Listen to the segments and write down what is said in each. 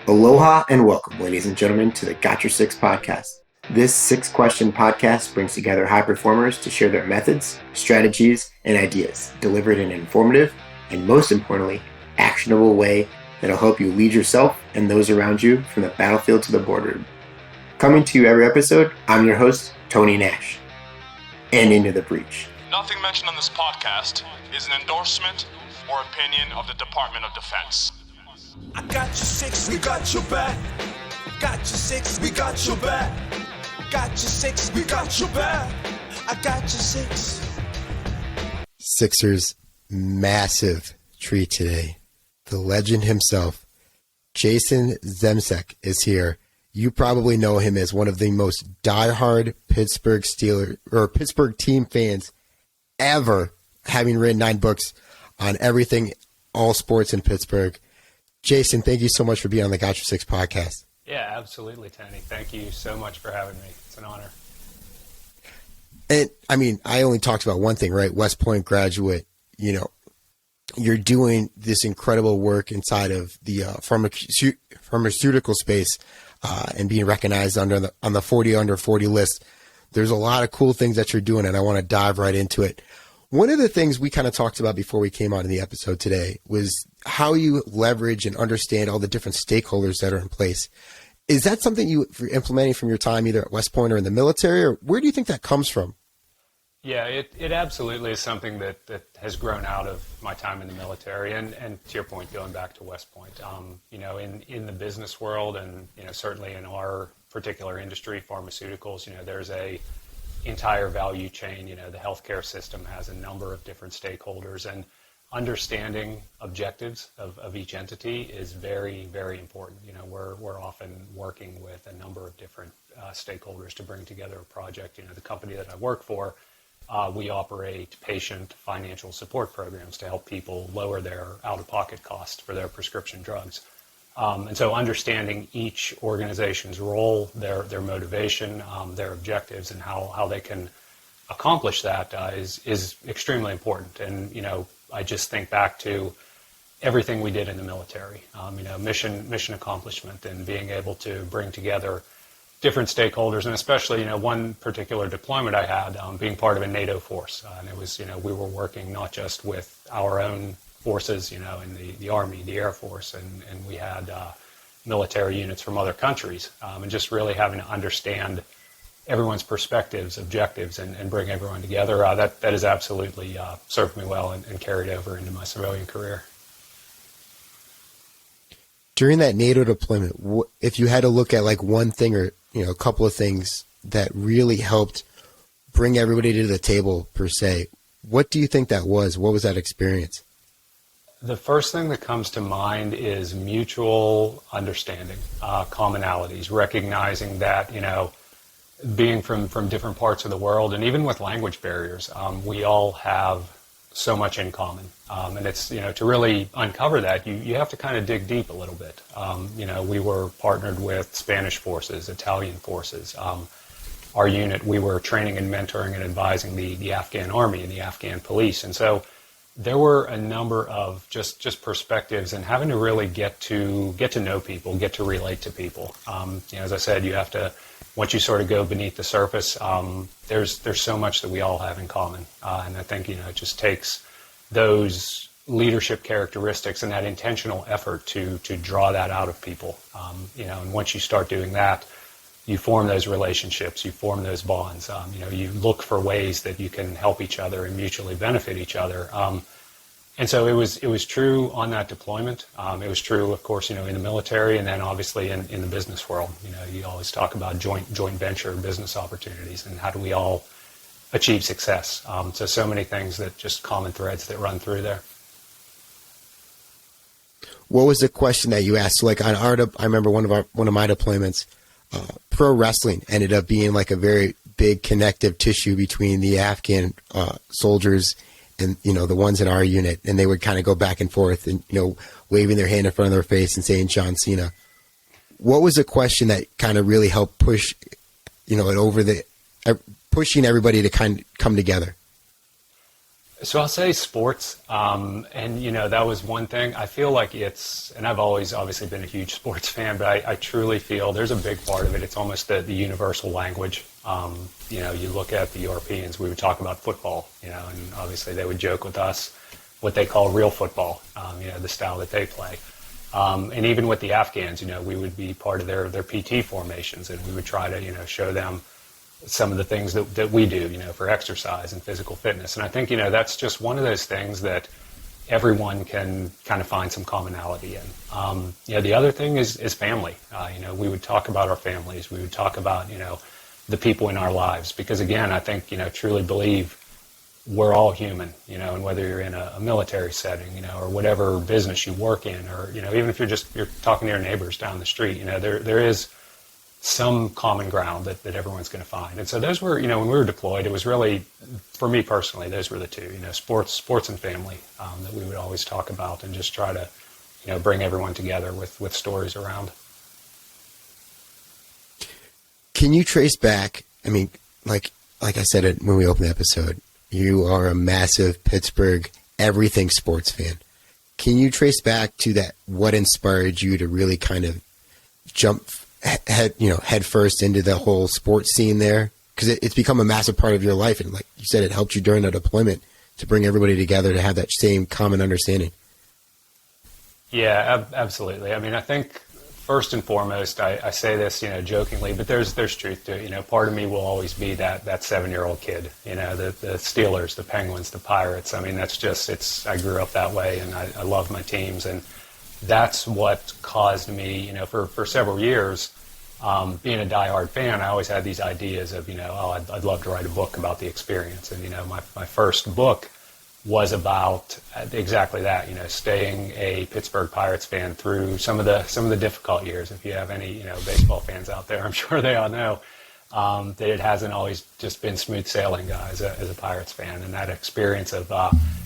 Aloha and welcome, ladies and gentlemen, to the Got Your Six podcast. This six-question podcast brings together high performers to share their methods, strategies, and ideas, delivered in an informative and, most importantly, actionable way that'll help you lead yourself and those around you from the battlefield to the boardroom. Coming to you every episode, I'm your host, Tony Nash. And into the breach. Nothing mentioned on this podcast is an endorsement or opinion of the Department of Defense. I got your six, we got your back. Got your six, we got your back. Got your six, we got your back. I got your six. Sixers massive treat today. The legend himself, Jason Zemcik, is here. You probably know him as one of the most diehard Pittsburgh Steelers or Pittsburgh team fans ever, having written 9 books on everything, all sports in Pittsburgh. Jason, thank you so much for being on the Got Your Six podcast. Yeah, absolutely, Tony. Thank you so much for having me. It's an honor. And I mean, I only talked about one thing, right? West Point graduate, you're doing this incredible work inside of the pharmaceutical space and being recognized on the 40 under 40 list. There's a lot of cool things that you're doing, and I want to dive right into it. One of the things we kind of talked about before we came on in the episode today was how you leverage and understand all the different stakeholders that are in place. Is that something you're implementing from your time either at West Point or in the military, or where do you think that comes from? Yeah, it absolutely is something that has grown out of my time in the military, and to your point, going back to West Point, in the business world, and certainly in our particular industry, pharmaceuticals, there's a entire value chain. The healthcare system has a number of different stakeholders, and understanding objectives of each entity is very, very important. We're often working with a number of different stakeholders to bring together a project. The company that I work for, we operate patient financial support programs to help people lower their out-of-pocket costs for their prescription drugs. And so understanding each organization's role, their motivation, their objectives, and how they can accomplish that is extremely important. And, I just think back to everything we did in the military, mission accomplishment, and being able to bring together different stakeholders, and especially, one particular deployment I had, being part of a NATO force. And it was, we were working not just with our own forces, in the Army, the Air Force, and we had military units from other countries, and just really having to understand everyone's perspectives, objectives, and bring everyone together. That has absolutely served me well and carried over into my civilian career. During that NATO deployment, if you had to look at like one thing or a couple of things that really helped bring everybody to the table per se, what do you think that was? What was that experience? The first thing that comes to mind is mutual understanding, commonalities, recognizing that, being from different parts of the world, and even with language barriers, we all have so much in common. And it's, to really uncover that, you have to kind of dig deep a little bit. We were partnered with Spanish forces, Italian forces. Our unit, we were training and mentoring and advising the Afghan army and the Afghan police. And so there were a number of just perspectives, and having to really get to know people, get to relate to people. As I said, you have to, once you sort of go beneath the surface, there's so much that we all have in common. And I think, it just takes those leadership characteristics and that intentional effort to draw that out of people. And once you start doing that, you form those relationships, you form those bonds. You look for ways that you can help each other and mutually benefit each other. And so it was true on that deployment. It was true, of course, in the military, and then obviously in the business world. You always talk about joint venture business opportunities and how do we all achieve success. So many things that just common threads that run through there. What was the question that you asked? So like I remember one of my deployments, pro wrestling ended up being like a very big connective tissue between the Afghan soldiers and, the ones in our unit, and they would kind of go back and forth and, waving their hand in front of their face and saying John Cena. What was the question that kind of really helped push, it over pushing everybody to kind of come together? So I'll say sports, and that was one thing. I feel like and I've always obviously been a huge sports fan, but I truly feel there's a big part of it. It's almost the universal language. You look at the Europeans, we would talk about football, and obviously they would joke with us what they call real football, the style that they play. And even with the Afghans, we would be part of their PT formations, and we would try to, show them some of the things that we do, for exercise and physical fitness. And I think, that's just one of those things that everyone can kind of find some commonality in. The other thing is family. We would talk about our families. We would talk about, the people in our lives. Because again, I think, truly believe we're all human, and whether you're in a military setting, or whatever business you work in, or, even if you're talking to your neighbors down the street, there is some common ground that everyone's going to find. And so those were, when we were deployed, it was really, for me personally, those were the two, sports and family that we would always talk about and just try to, bring everyone together with stories around. Can you trace back, like I said when we opened the episode, you are a massive Pittsburgh everything sports fan. Can you trace back to that, what inspired you to really kind of jump head first into the whole sports scene there? Because it's become a massive part of your life. And like you said, it helped you during the deployment to bring everybody together to have that same common understanding. Yeah, absolutely. I think first and foremost, I say this, jokingly, but there's truth to it. Part of me will always be that 7-year-old kid, the Steelers, the Penguins, the Pirates. That's just, I grew up that way, and I love my teams. And that's what caused me, for several years, being a diehard fan, I always had these ideas of, I'd love to write a book about the experience. And, my first book was about exactly that, staying a Pittsburgh Pirates fan through some of the difficult years. If you have any, baseball fans out there, I'm sure they all know that it hasn't always just been smooth sailing, as a Pirates fan. And that experience of,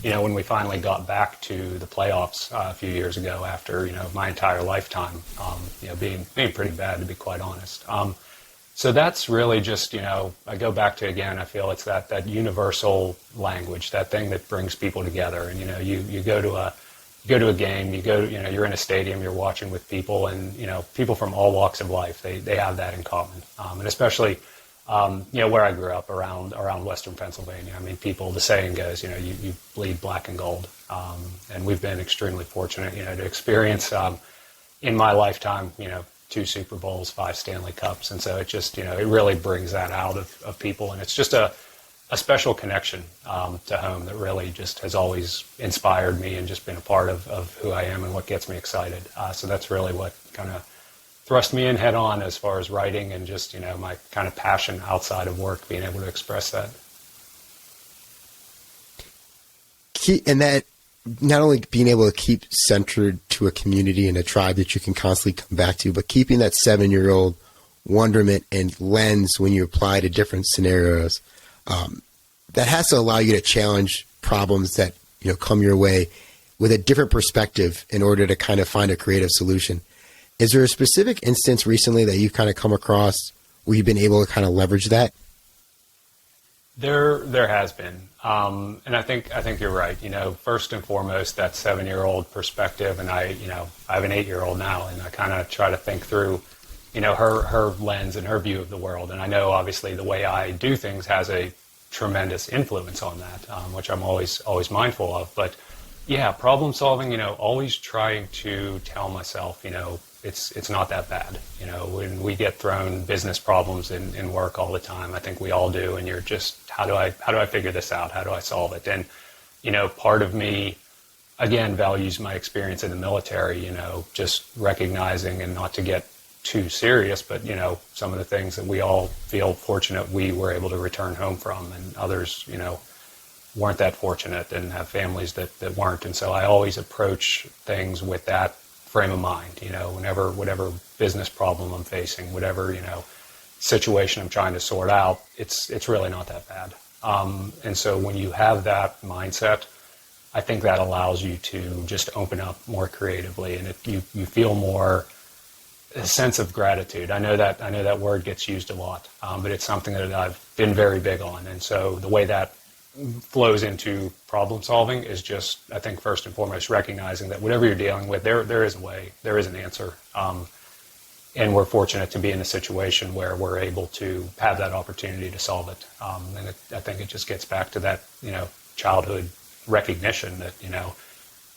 when we finally got back to the playoffs a few years ago after, my entire lifetime, being pretty bad, to be quite honest. So that's really just, I go back to, again, I feel it's that universal language, that thing that brings people together. And, you go to a game, you're in a stadium, you're watching with people, and, people from all walks of life, they have that in common. And especially, where I grew up around Western Pennsylvania. People, the saying goes, you bleed black and gold. And we've been extremely fortunate, to experience, in my lifetime, 2 Super Bowls, 5 Stanley Cups. And so it just, it really brings that out of people. And it's just a special connection to home that really just has always inspired me and just been a part of who I am and what gets me excited. So that's really what kind of thrust me in head on as far as writing and just, my kind of passion outside of work, being able to express that. And that, not only being able to keep centered to a community and a tribe that you can constantly come back to, but keeping that 7-year-old wonderment and lens when you apply to different scenarios, that has to allow you to challenge problems that, come your way with a different perspective in order to kind of find a creative solution. Is there a specific instance recently that you've kind of come across where you've been able to kind of leverage that? There has been. And I think you're right. First and foremost, that 7-year-old perspective, and I have an 8-year-old now, and I kind of try to think through, her lens and her view of the world. And I know obviously the way I do things has a tremendous influence on that, which I'm always mindful of. But yeah, problem solving, always trying to tell myself, it's not that bad. When we get thrown business problems in work all the time, I think we all do, and you're just, how do I figure this out? How do I solve it? And, part of me, again, values my experience in the military, just recognizing, and not to get too serious, but, some of the things that we all feel fortunate we were able to return home from, and others, weren't that fortunate and have families that weren't. And so I always approach things with that frame of mind, whatever business problem I'm facing, whatever, situation I'm trying to sort out, it's really not that bad. And so when you have that mindset, I think that allows you to just open up more creatively, and you feel more a sense of gratitude. I know that word gets used a lot, but it's something that I've been very big on. And so the way that flows into problem solving is just, I think, first and foremost, recognizing that whatever you're dealing with, there is a way, there is an answer. And we're fortunate to be in a situation where we're able to have that opportunity to solve it. I think it just gets back to that, childhood recognition that,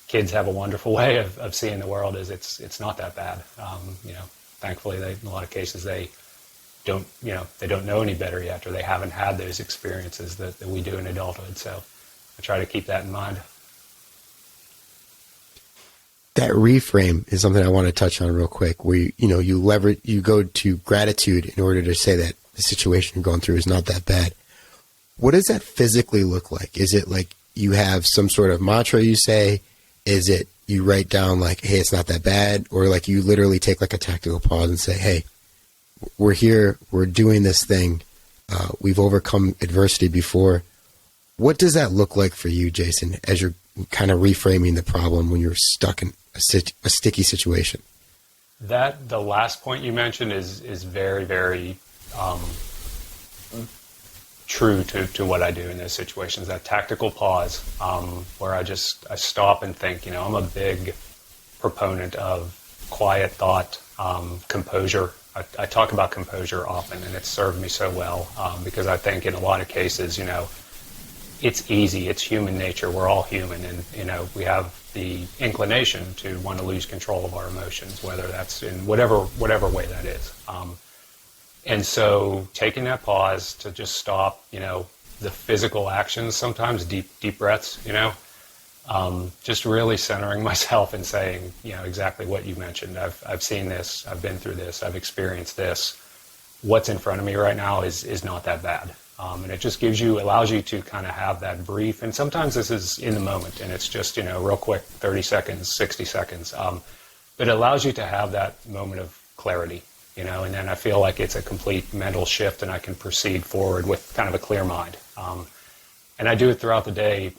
kids have a wonderful way of seeing the world as it's not that bad. Thankfully, in a lot of cases, they don't know any better yet, or they haven't had those experiences that we do in adulthood. So I try to keep that in mind. That reframe is something I want to touch on real quick, where you go to gratitude in order to say that the situation you're going through is not that bad. What does that physically look like? Is it like you have some sort of mantra you say? Is it you write down like, hey, it's not that bad? Or like you literally take like a tactical pause and say, hey, we're here, we're doing this thing, we've overcome adversity before. What does that look like for you, Jason, as you're kind of reframing the problem when you're stuck in a sticky situation? The last point you mentioned is very, very true to what I do in those situations. That tactical pause, where I stop and think. I'm a big proponent of quiet thought, composure. I talk about composure often, and it's served me so well, because I think in a lot of cases, it's easy. It's human nature. We're all human, and we have the inclination to want to lose control of our emotions, whether that's in whatever way that is. And so taking that pause to just stop, the physical actions, sometimes deep breaths, just really centering myself and saying, exactly what you mentioned. I've seen this. I've been through this. I've experienced this. What's in front of me right now is not that bad. And it just allows you to kind of have that brief, and sometimes this is in the moment, and it's just, real quick, 30 seconds, 60 seconds. But it allows you to have that moment of clarity, and then I feel like it's a complete mental shift, and I can proceed forward with kind of a clear mind. And I do it throughout the day,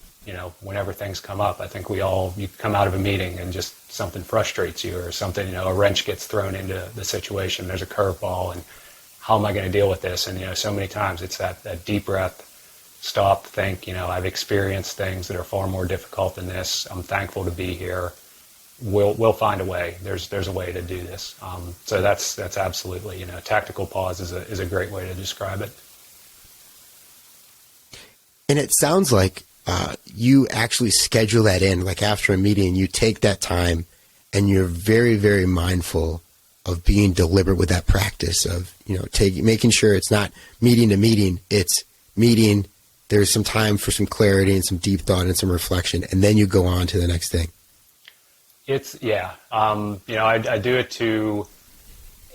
whenever things come up. I think you come out of a meeting and just something frustrates you, or something, a wrench gets thrown into the situation, there's a curveball, and how am I going to deal with this? And, so many times it's that deep breath, stop, think, I've experienced things that are far more difficult than this. I'm thankful to be here. We'll find a way. There's a way to do this. So that's absolutely, tactical pause is a great way to describe it. And it sounds like you actually schedule that in, like after a meeting, you take that time and you're very, very mindful of being deliberate with that practice of, making sure it's not meeting to meeting, it's meeting, there's some time for some clarity and some deep thought and some reflection, and then you go on to the next thing. I do it to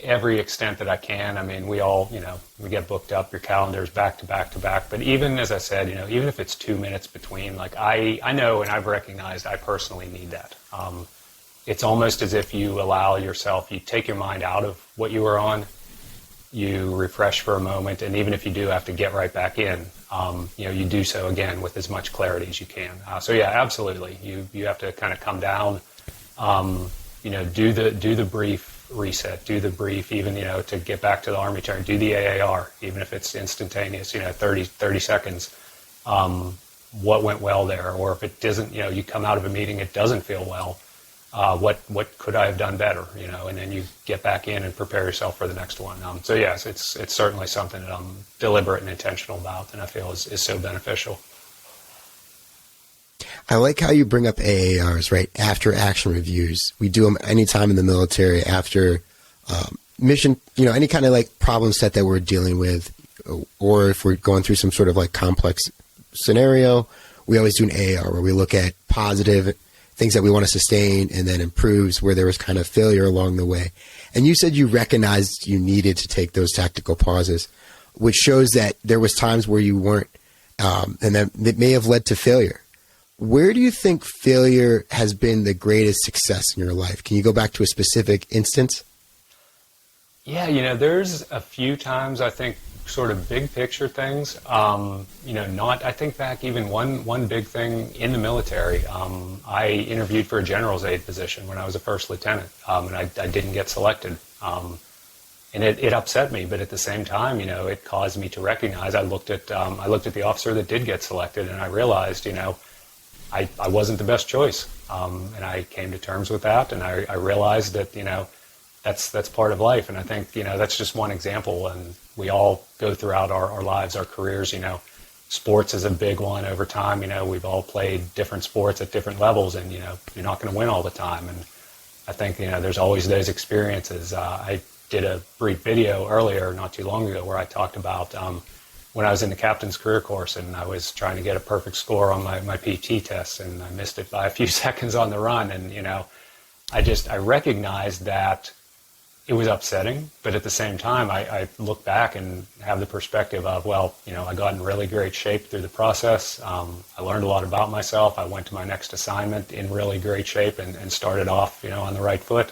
every extent that I can. I mean, we all, we get booked up, your calendar's back to back to back, but even, as I said, even if it's 2 minutes between, like I know, and I've recognized I personally need that. It's almost as if you allow yourself, you take your mind out of what you were on, you refresh for a moment, and even if you do have to get right back in, you do so again with as much clarity as you can. So yeah, absolutely. You have to kind of come down, do the brief reset, do the brief, even, to get back to the Army term, do the AAR, even if it's instantaneous, 30 seconds. What went well there? Or if it doesn't, you come out of a meeting, it doesn't feel well. What could I have done better? And then you get back in and prepare yourself for the next one. So yes, it's certainly something that I'm deliberate and intentional about, and I feel is so beneficial. I like how you bring up AARs, right? After action reviews. We do them anytime in the military after mission, any kind of like problem set that we're dealing with, or if we're going through some sort of like complex scenario, we always do an AAR where we look at positive things that we want to sustain and then improves where there was kind of failure along the way. And you said you recognized you needed to take those tactical pauses, which shows that there was times where you weren't, and that it may have led to failure. Where do you think failure has been the greatest success in your life? Can you go back to a specific instance? Yeah, there's a few times, I think, sort of big picture things. I think back even one big thing in the military. I interviewed for a general's aide position when I was a first lieutenant, and I didn't get selected. And it upset me, but at the same time, it caused me to recognize. I looked at the officer that did get selected, and I realized, I wasn't the best choice, and I came to terms with that, and I realized that that's part of life, and I think that's just one example, and we all go throughout our lives, our careers. Sports is a big one over time. We've all played different sports at different levels, and you're not going to win all the time, and I think there's always those experiences. I did a brief video earlier, not too long ago, where I talked about when I was in the captain's career course and I was trying to get a perfect score on my PT test, and I missed it by a few seconds on the run. And, I recognized that it was upsetting, but at the same time, I look back and have the perspective of, I got in really great shape through the process. I learned a lot about myself. I went to my next assignment in really great shape and started off, on the right foot.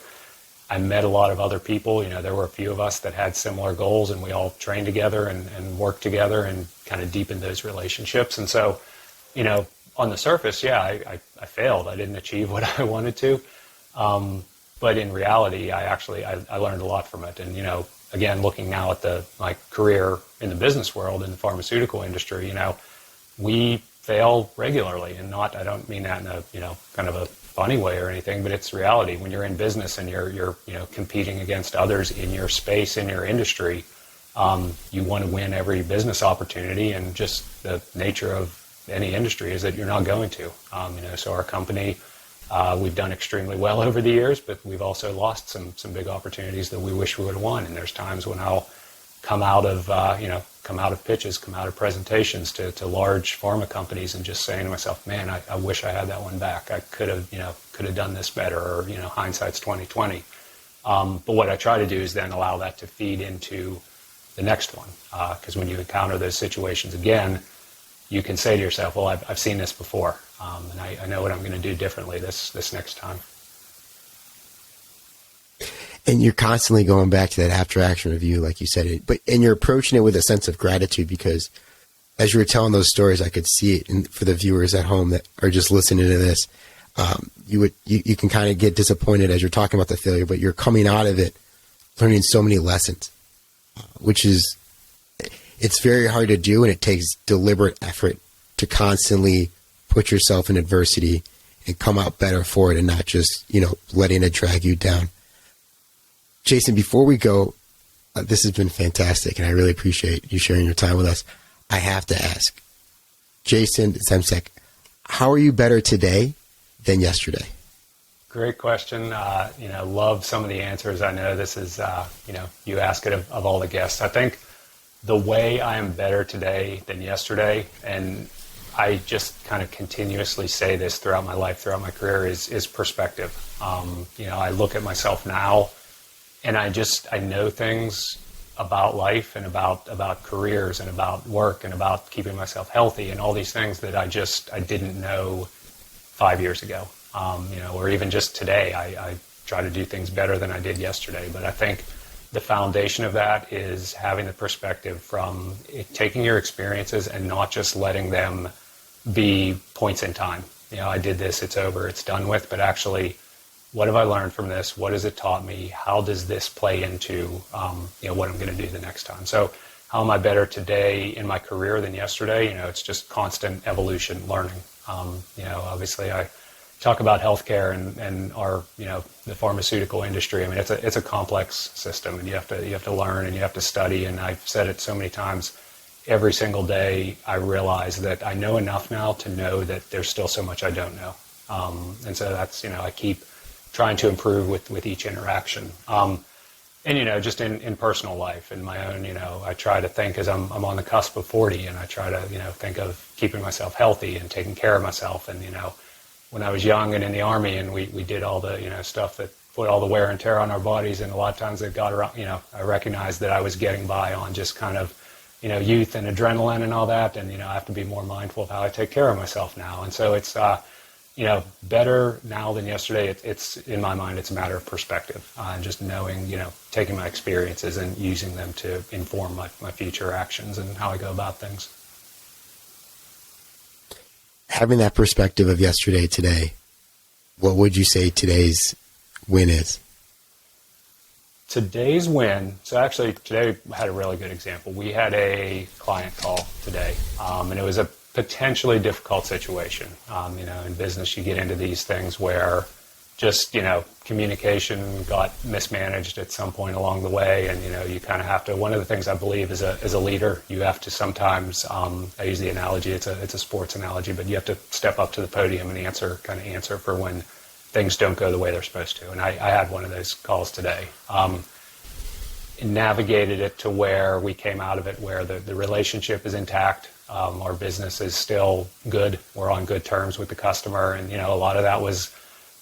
I met a lot of other people. There were a few of us that had similar goals, and we all trained together and worked together and kind of deepened those relationships. And so, on the surface, I failed. I didn't achieve what I wanted to. But in reality, I learned a lot from it. And, again, looking now at my career in the business world, in the pharmaceutical industry, we fail regularly, and I don't mean that in a, kind of a funny way or anything, but it's reality. When you're in business and you're competing against others in your space, in your industry, you want to win every business opportunity, and just the nature of any industry is that you're not going to. So our company, we've done extremely well over the years, but we've also lost some big opportunities that we wish we would have won. And there's times when I'll come out of pitches, come out of presentations to large pharma companies, and just saying to myself, man, I wish I had that one back. I could have done this better, or, hindsight's 20/20. But what I try to do is then allow that to feed into the next one. Because when you encounter those situations again, you can say to yourself, well, I've seen this before. And I know what I'm going to do differently this next time. And you're constantly going back to that after action review, like you said, and you're approaching it with a sense of gratitude, because as you were telling those stories, I could see it. And for the viewers at home that are just listening to this, you can kind of get disappointed as you're talking about the failure, but you're coming out of it learning so many lessons, it's very hard to do. And it takes deliberate effort to constantly put yourself in adversity and come out better for it, and not just, letting it drag you down. Jason, before we go, this has been fantastic, and I really appreciate you sharing your time with us. I have to ask, Jason Zemcik, how are you better today than yesterday? Great question. Love some of the answers. I know this is, you ask it of all the guests. I think the way I am better today than yesterday, and I just kind of continuously say this throughout my life, throughout my career, is perspective. I look at myself now, and I know things about life and about careers and about work and about keeping myself healthy and all these things that I didn't know 5 years ago. Or even just today, I try to do things better than I did yesterday. But I think the foundation of that is having the perspective from taking your experiences and not just letting them be points in time. I did this, it's over, it's done with, but actually, what have I learned from this? What has it taught me? How does this play into what I'm going to do the next time? So how am I better today in my career than yesterday? It's just constant evolution, learning. Obviously I talk about healthcare and our, the pharmaceutical industry. I mean, it's a complex system, and you have to learn and you have to study. And I've said it so many times, every single day I realize that I know enough now to know that there's still so much I don't know. And so that's, I keep trying to improve with each interaction. And, just in personal life, in my own, I try to think as I'm on the cusp of 40, and I try to, think of keeping myself healthy and taking care of myself. And, when I was young and in the Army, and we did all the, stuff that put all the wear and tear on our bodies, and a lot of times it got around, I recognized that I was getting by on just kind of, youth and adrenaline and all that. And, I have to be more mindful of how I take care of myself now. And so it's, better now than yesterday. It's in my mind, it's a matter of perspective, and just knowing, taking my experiences and using them to inform my future actions and how I go about things. Having that perspective of yesterday, today, what would you say today's win is? Today's win, so actually today we had a really good example. We had a client call today, and it was a potentially difficult situation. In business you get into these things where just, communication got mismanaged at some point along the way, and, you kind of have to, one of the things I believe as a leader, you have to sometimes, I use the analogy, it's a sports analogy, but you have to step up to the podium and answer for when things don't go the way they're supposed to. And I had one of those calls today. Navigated it to where we came out of it where the relationship is intact. Our business is still good. We're on good terms with the customer. And, a lot of that was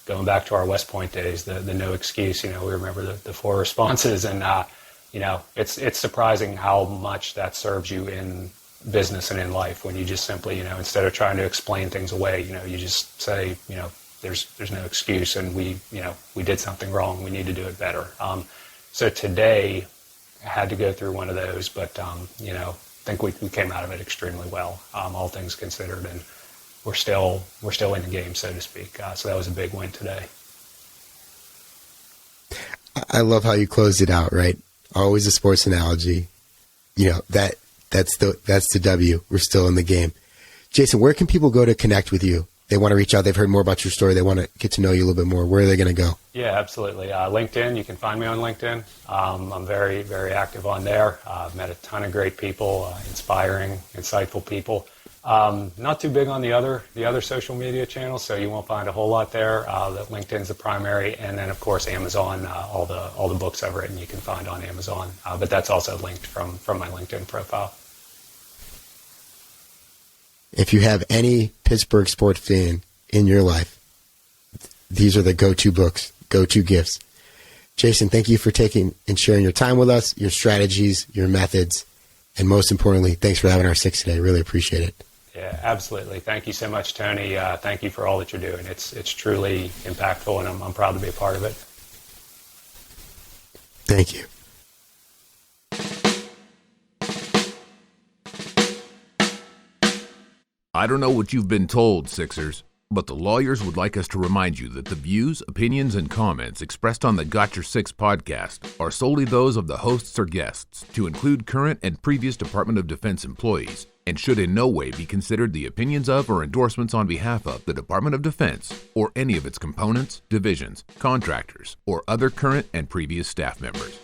going back to our West Point days, the no excuse. We remember the 4 responses. And, it's surprising how much that serves you in business and in life when you just simply, instead of trying to explain things away, you just say, there's no excuse, and we did something wrong. We need to do it better. So today I had to go through one of those, but I think we came out of it extremely well, all things considered, and we're still in the game, so to speak. So that was a big win today. I love how you closed it out, right? Always a sports analogy. That's the W. We're still in the game. Jason, where can people go to connect with you? They want to reach out. They've heard more about your story. They want to get to know you a little bit more. Where are they going to go? Yeah, absolutely. LinkedIn, you can find me on LinkedIn. I'm very, very active on there. I've met a ton of great people, inspiring, insightful people. Not too big on the other social media channels, so you won't find a whole lot there. LinkedIn's the primary, and then of course Amazon. All the books I've written you can find on Amazon, but that's also linked from my LinkedIn profile. If you have any Pittsburgh sports fan in your life, these are the go-to books, go-to gifts. Jason, thank you for taking and sharing your time with us, your strategies, your methods, and most importantly, thanks for having our 6 today. Really appreciate it. Yeah, absolutely. Thank you so much, Tony. Thank you for all that you're doing. It's truly impactful, and I'm proud to be a part of it. Thank you. I don't know what you've been told, Sixers, but the lawyers would like us to remind you that the views, opinions, and comments expressed on the Got Your Six podcast are solely those of the hosts or guests, to include current and previous Department of Defense employees, and should in no way be considered the opinions of or endorsements on behalf of the Department of Defense or any of its components, divisions, contractors, or other current and previous staff members.